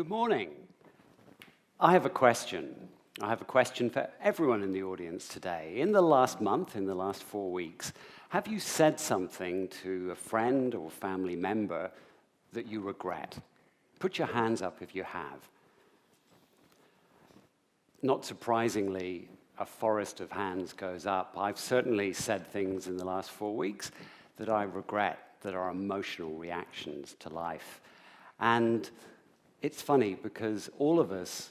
Good morning. I have a question. I have a question for everyone in the audience today. In the last month, in the last 4 weeks, have you said something to a friend or family member that you regret? Put your hands up if you have. Not surprisingly, a forest of hands goes up. I've certainly said things in the last 4 weeks that I regret, that are emotional reactions to life. And it's funny because all of us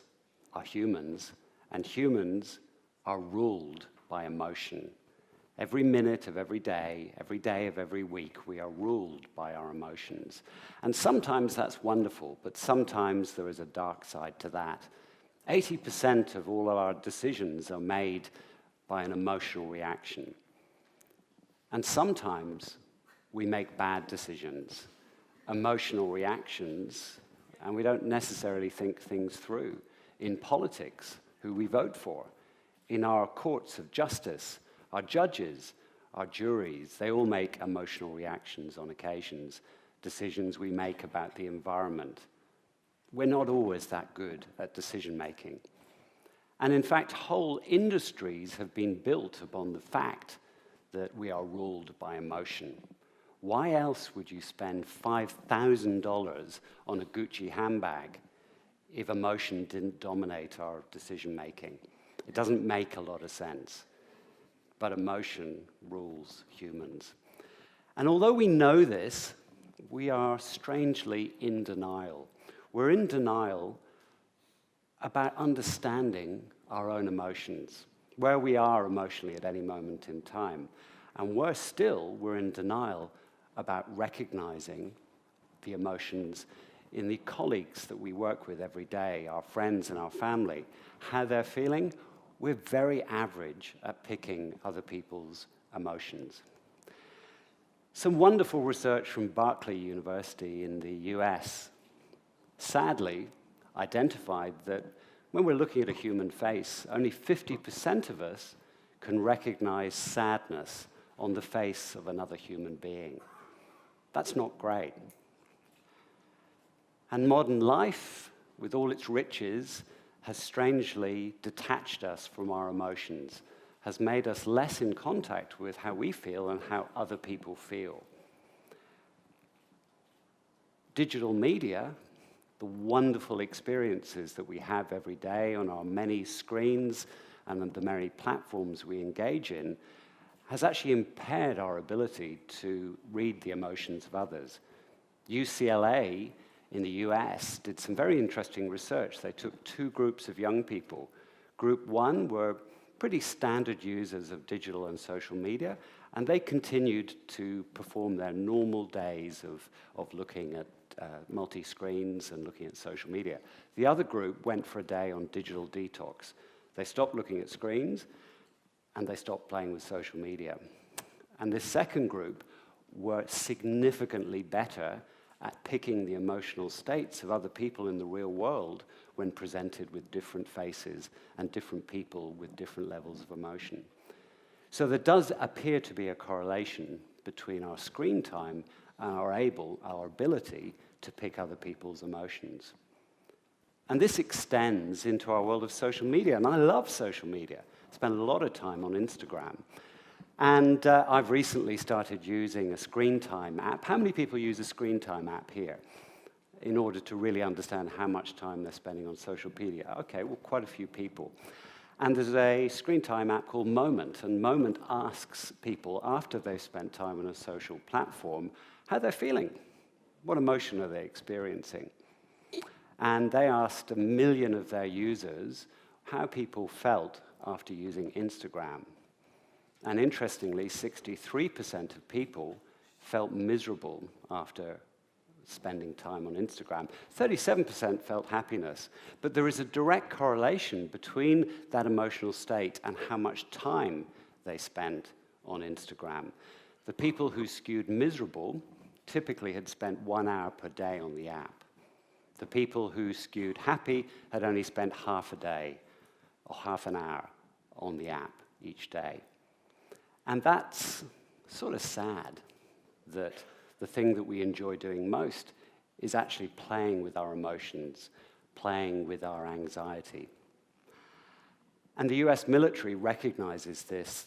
are humans, and humans are ruled by emotion. Every minute of every day of every week, we are ruled by our emotions. And sometimes that's wonderful, but sometimes there is a dark side to that. 80% of all of our decisions are made by an emotional reaction. And sometimes we make bad decisions, emotional reactions, and we don't necessarily think things through. In politics, who we vote for, in our courts of justice, our judges, our juries, they all make emotional reactions on occasions, decisions we make about the environment. We're not always that good at decision-making. And in fact, whole industries have been built upon the fact that we are ruled by emotion. Why else would you spend $5,000 on a Gucci handbag if emotion didn't dominate our decision-making? It doesn't make a lot of sense. But emotion rules humans. And although we know this, we are strangely in denial. We're in denial about understanding our own emotions, where we are emotionally at any moment in time. And worse still, we're in denial about recognizing the emotions in the colleagues that we work with every day, our friends and our family, how they're feeling. We're very average at picking other people's emotions. Some wonderful research from Berkeley University in the US sadly identified that when we're looking at a human face, only 50% of us can recognize sadness on the face of another human being. That's not great. And modern life, with all its riches, has strangely detached us from our emotions, has made us less in contact with how we feel and how other people feel. Digital media, the wonderful experiences that we have every day on our many screens and on the many platforms we engage in, has actually impaired our ability to read the emotions of others. UCLA in the US did some very interesting research. They took 2 groups of young people. Group 1 were pretty standard users of digital and social media, and they continued to perform their normal days of looking at multi-screens and looking at social media. The other group went for a day on digital detox. They stopped looking at screens, and they stopped playing with social media. And this second group were significantly better at picking the emotional states of other people in the real world when presented with different faces and different people with different levels of emotion. So there does appear to be a correlation between our screen time and our ability to pick other people's emotions. And this extends into our world of social media, and I love social media. I spend a lot of time on Instagram. And I've recently started using a screen time app. How many people use a screen time app here in order to really understand how much time they're spending on social media? Okay, well, quite a few people. And there's a screen time app called Moment, and Moment asks people, after they've spent time on a social platform, how they're feeling. What emotion are they experiencing? And they asked 1 million of their users how people felt after using Instagram. And interestingly, 63% of people felt miserable after spending time on Instagram. 37% felt happiness. But there is a direct correlation between that emotional state and how much time they spent on Instagram. The people who skewed miserable typically had spent 1 hour per day on the app. The people who skewed happy had only spent half a day or half an hour on the app each day. And that's sort of sad that the thing that we enjoy doing most is actually playing with our emotions, playing with our anxiety. And the US military recognizes this.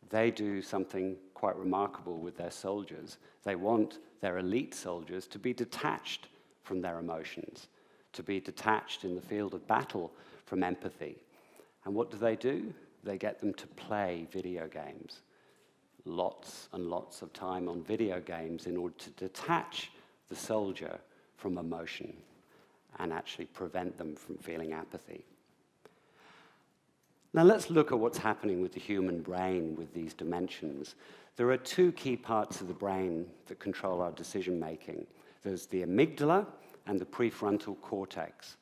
They do something quite remarkable with their soldiers. They want their elite soldiers to be detached from their emotions, to be detached in the field of battle from empathy. And what do? They get them to play video games. Lots and lots of time on video games in order to detach the soldier from emotion and actually prevent them from feeling apathy. Now let's look at what's happening with the human brain with these dimensions. There are two key parts of the brain that control our decision making. There's the amygdala and the prefrontal cortex.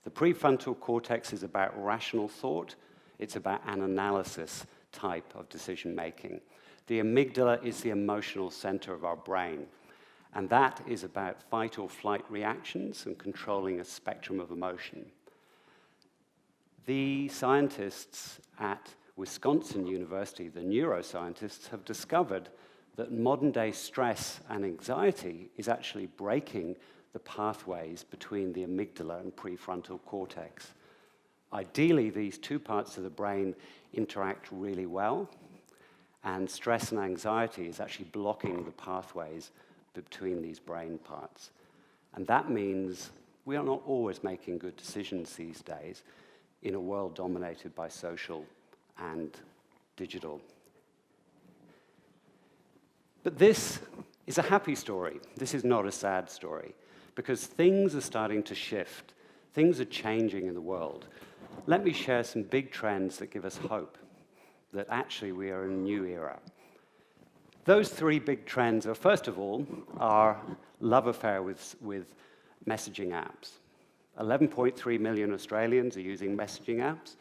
The prefrontal cortex is about rational thought. It's about an analysis type of decision making. The amygdala is the emotional center of our brain, and that is about fight or flight reactions and controlling a spectrum of emotion. The scientists at Wisconsin University, the neuroscientists, have discovered that modern-day stress and anxiety is actually breaking the pathways between the amygdala and prefrontal cortex. Ideally, these two parts of the brain interact really well, and stress and anxiety is actually blocking the pathways between these brain parts. And that means we are not always making good decisions these days in a world dominated by social and digital. But this is a happy story. This is not a sad story, because things are starting to shift. Things are changing in the world. Let me share some big trends that give us hope that actually we are in a new era. Those three big trends are, first of all, our love affair with messaging apps. 11.3 million Australians are using messaging apps,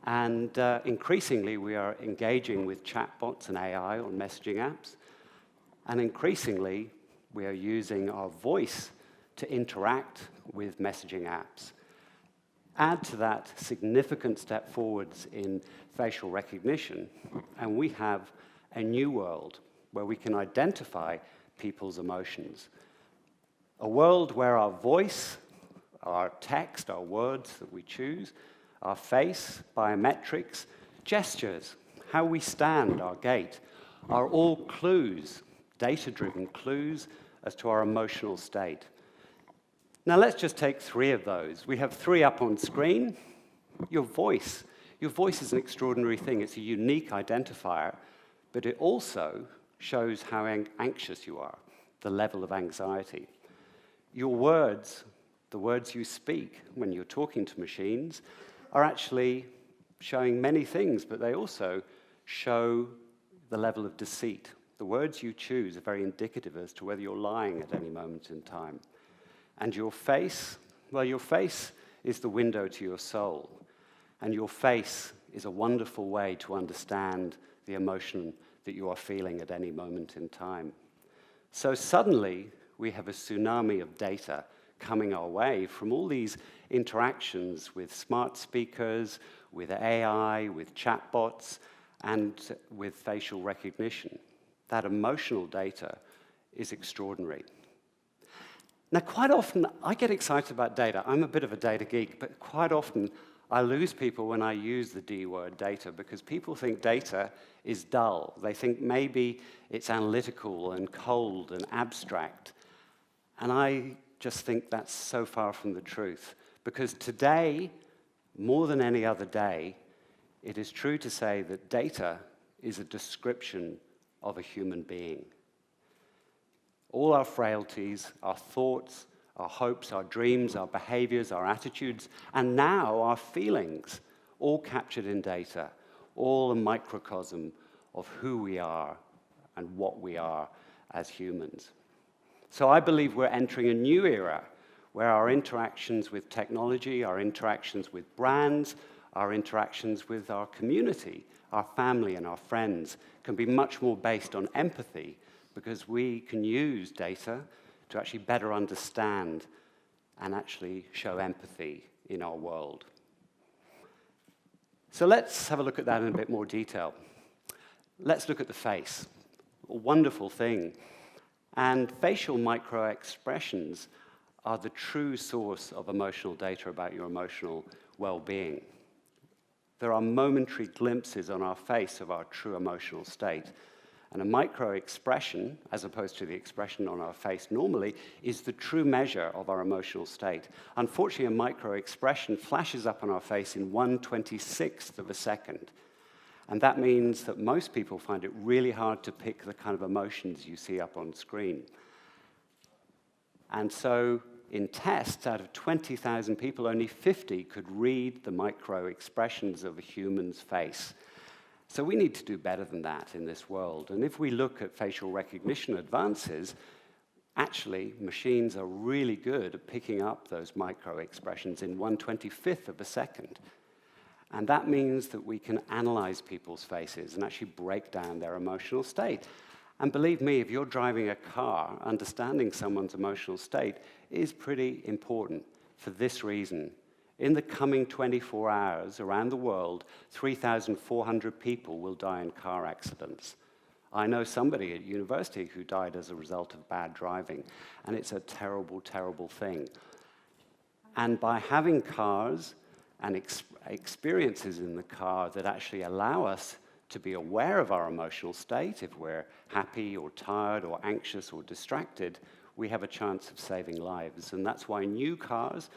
and increasingly we are engaging with chatbots and AI on messaging apps, and increasingly we are using our voice to interact with messaging apps. Add to that significant step forwards in facial recognition, and we have a new world where we can identify people's emotions. A world where our voice, our text, our words that we choose, our face, biometrics, gestures, how we stand, our gait, are all clues, data-driven clues as to our emotional state. Now let's just take three of those. We have three up on screen. Your voice. Your voice is an extraordinary thing. It's a unique identifier, but it also shows how anxious you are, the level of anxiety. Your words, the words you speak when you're talking to machines, are actually showing many things, but they also show the level of deceit. The words you choose are very indicative as to whether you're lying at any moment in time. And your face, well, your face is the window to your soul. And your face is a wonderful way to understand the emotion that you are feeling at any moment in time. So suddenly, we have a tsunami of data coming our way from all these interactions with smart speakers, with AI, with chatbots, and with facial recognition. That emotional data is extraordinary. Now, quite often, I get excited about data. I'm a bit of a data geek, but quite often, I lose people when I use the D word, data, because people think data is dull. They think maybe it's analytical and cold and abstract. And I just think that's so far from the truth. Because today, more than any other day, it is true to say that data is a description of a human being. All our frailties, our thoughts, our hopes, our dreams, our behaviors, our attitudes, and now our feelings, all captured in data, all a microcosm of who we are and what we are as humans. So I believe we're entering a new era where our interactions with technology, our interactions with brands, our interactions with our community, our family and our friends can be much more based on empathy, because we can use data to actually better understand and actually show empathy in our world. So let's have a look at that in a bit more detail. Let's look at the face, a wonderful thing. And facial micro-expressions are the true source of emotional data about your emotional well-being. There are momentary glimpses on our face of our true emotional state. And a micro-expression, as opposed to the expression on our face normally, is the true measure of our emotional state. Unfortunately, a micro-expression flashes up on our face in 1/26th of a second. And that means that most people find it really hard to pick the kind of emotions you see up on screen. And so, in tests, out of 20,000 people, only 50 could read the micro-expressions of a human's face. So we need to do better than that in this world. And if we look at facial recognition advances, actually, machines are really good at picking up those micro-expressions in 1/25th of a second. And that means that we can analyze people's faces and actually break down their emotional state. And believe me, if you're driving a car, understanding someone's emotional state is pretty important for this reason. In the coming 24 hours around the world, 3,400 people will die in car accidents. I know somebody at university who died as a result of bad driving, and it's a terrible, terrible thing. And by having cars and experiences in the car that actually allow us to be aware of our emotional state, if we're happy or tired or anxious or distracted, we have a chance of saving lives. And that's why new cars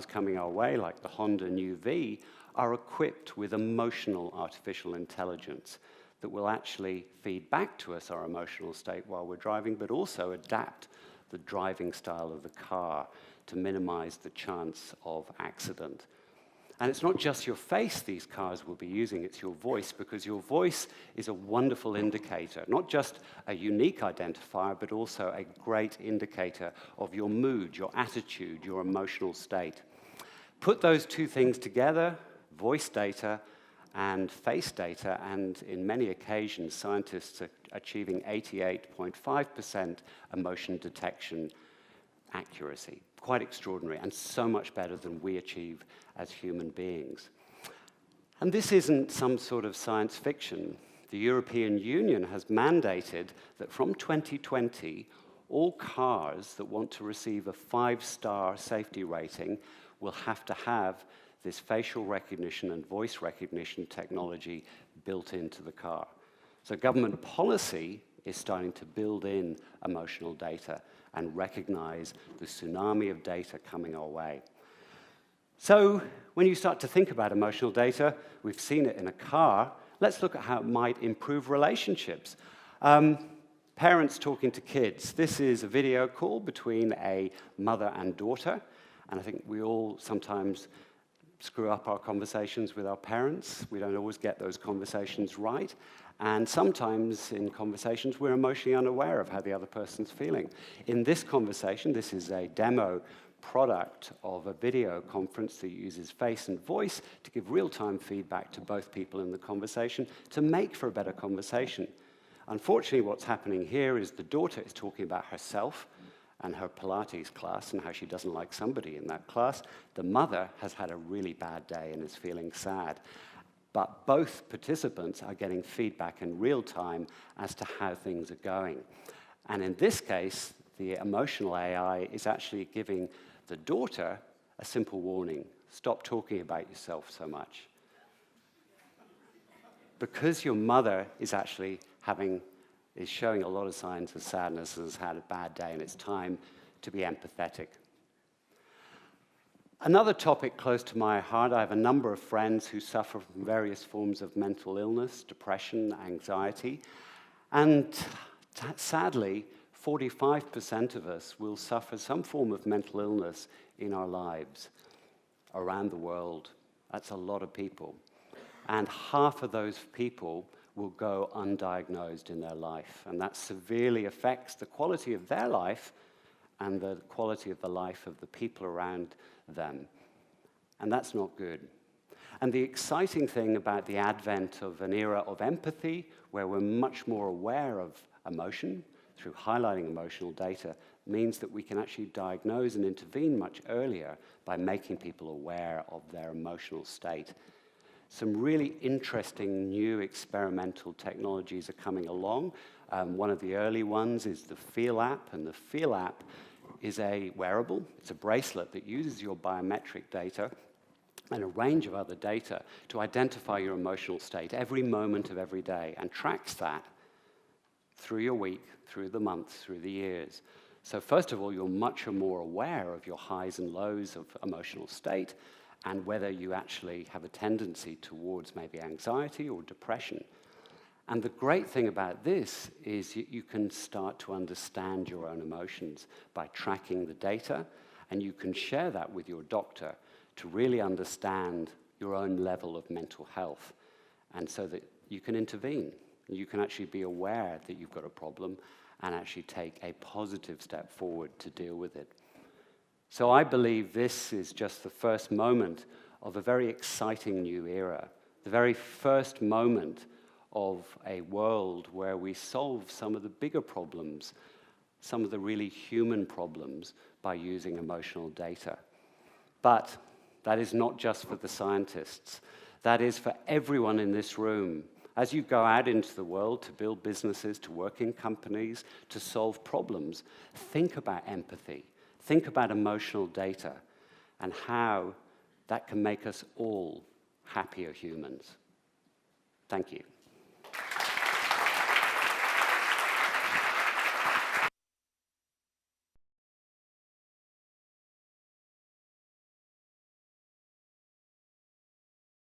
coming our way, like the Honda New V, are equipped with emotional artificial intelligence that will actually feed back to us our emotional state while we're driving, but also adapt the driving style of the car to minimize the chance of accident. And it's not just your face these cars will be using, it's your voice, because your voice is a wonderful indicator, not just a unique identifier, but also a great indicator of your mood, your attitude, your emotional state. Put those two things together, voice data and face data, and in many occasions, scientists are achieving 88.5% emotion detection accuracy. Quite extraordinary, and so much better than we achieve as human beings. And this isn't some sort of science fiction. The European Union has mandated that from 2020, all cars that want to receive a 5-star safety rating will have to have this facial recognition and voice recognition technology built into the car. So government policy is starting to build in emotional data and recognize the tsunami of data coming our way. So when you start to think about emotional data, we've seen it in a car, let's look at how it might improve relationships. Parents talking to kids. This is a video call between a mother and daughter, and I think we all sometimes screw up our conversations with our parents. We don't always get those conversations right. And sometimes in conversations, we're emotionally unaware of how the other person's feeling. In this conversation, this is a demo product of a video conference that uses face and voice to give real-time feedback to both people in the conversation to make for a better conversation. Unfortunately, what's happening here is the daughter is talking about herself and her Pilates class and how she doesn't like somebody in that class. The mother has had a really bad day and is feeling sad. But both participants are getting feedback in real time as to how things are going. And in this case, the emotional AI is actually giving the daughter a simple warning. Stop talking about yourself so much. Because your mother is actually is showing a lot of signs of sadness and has had a bad day, and it's time to be empathetic. Another topic close to my heart, I have a number of friends who suffer from various forms of mental illness, depression, anxiety, and sadly, 45% of us will suffer some form of mental illness in our lives around the world. That's a lot of people. And half of those people will go undiagnosed in their life, and that severely affects the quality of their life and the quality of the life of the people around them. And that's not good. And the exciting thing about the advent of an era of empathy, where we're much more aware of emotion through highlighting emotional data, means that we can actually diagnose and intervene much earlier by making people aware of their emotional state. Some really interesting new experimental technologies are coming along. One of the early ones is the Feel app, and the Feel app is a wearable. It's a bracelet that uses your biometric data and a range of other data to identify your emotional state every moment of every day and tracks that through your week, through the months, through the years. So first of all, you're much more aware of your highs and lows of emotional state and whether you actually have a tendency towards maybe anxiety or depression. And the great thing about this is you can start to understand your own emotions by tracking the data, and you can share that with your doctor to really understand your own level of mental health, and so that you can intervene. You can actually be aware that you've got a problem and actually take a positive step forward to deal with it. So I believe this is just the first moment of a very exciting new era, the very first moment of a world where we solve some of the bigger problems, some of the really human problems, by using emotional data. But that is not just for the scientists. That is for everyone in this room. As you go out into the world to build businesses, to work in companies, to solve problems, think about empathy. Think about emotional data and how that can make us all happier humans. Thank you.